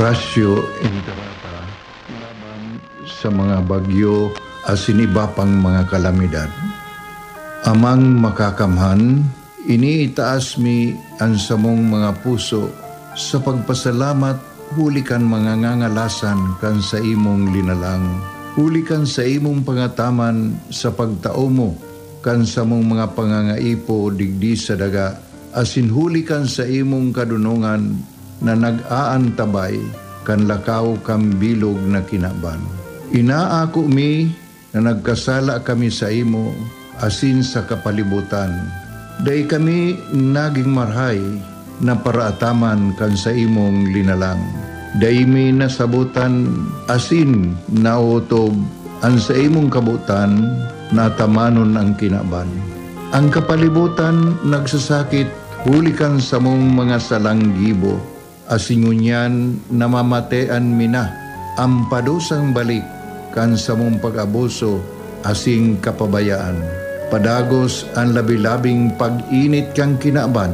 Orasyo Enterata laban sa mga bagyo asin iba pang mga kalamidad. Amang makakamhan, iniitaas mi ang samong mga puso sa pagpasalamat hulikan mga ngangalasan kan sa imong linalang. Hulikan sa imong pangataman sa pagtao mo kan sa mong mga pangangaipo digdi sa daga asin hulikan sa imong kadunungan na nag-aantabay kan lakaw kang bilog na kinaban. Inaako mi na nagkasala kami sa imo asin sa kapalibutan. Day kami naging marhay na paraataman kan sa imong linalang. Day mi nasabutan asin nautob ang sa imong kabutan na tamanon ang kinaban. Ang kapalibutan nagsasakit hulikan sa mong mga salanggibo. Asingunyan namamatean mina ang padusang balik kan sa mong pag-abuso asing kapabayaan. Padagos ang labi-labing pag-init kang kinaban.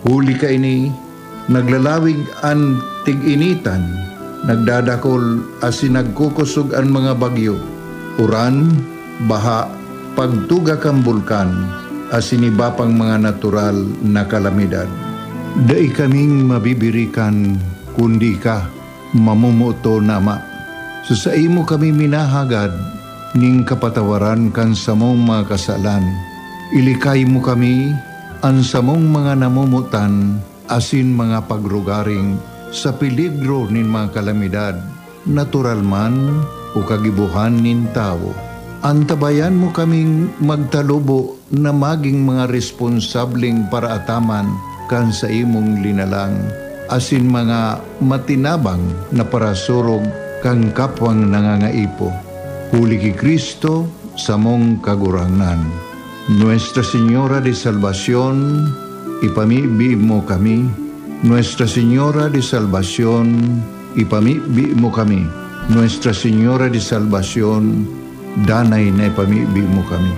Huli ka ini, naglalawig ang tig-initan, nagdadakol asin nagkukusog ang mga bagyo. Uran, baha, pagtuga kang bulkan, asin iba pang mga natural na kalamidad. Dai kaming mabibirikan kundi ka mamumuto nama. So sa imo kami minahagad ning kapatawaran kan samong mga kasalan. Ilikay mo kami ang samong mga namumutan asin mga pagrugaring sa peligro nin mga kalamidad, natural man o kagibuhan nin tao. Antabayan mo kaming magtalubo na maging mga responsableng paraataman kan sa imong linalang, asin mga matinabang na parasurog kang kapwang nangangaipo. Huli ki Kristo sa mong kagurangan. Nuestra Señora de Salvación, ipamibi mo kami. Nuestra Señora de Salvación, ipamibi mo kami. Nuestra Señora de Salvación, danay na ipamibi mo kami.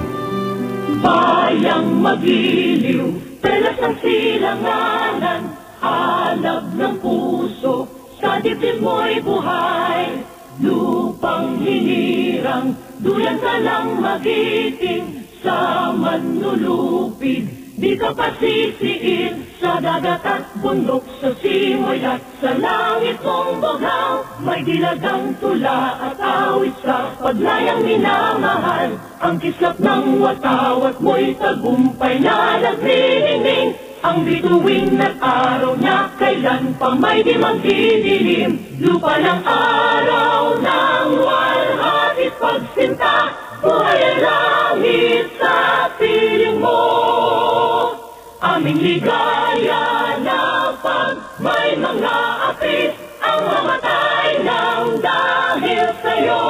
Bayang magiliw, telas ang silanganan, alab ng puso, sa dibdib mo'y buhay. Lupang hinirang, duyan ka lang magiting, sa manlulupig, di ka pasisiin. Sa dagat at bundok, sa simoy at sa langit mong bughaw, may dilagang tula at awit sa paglayang minamahal. Ang kislap ng watawat mo'y tagumpay na nagniningning, ang bituin at araw niya kailan pa may di magdidilim. Lupa ng araw ng walhati pagsinta, buhay ang langit sa piling mo. Aming ligaya na pag may mga apis, ang mamatay ng dahil sa'yo.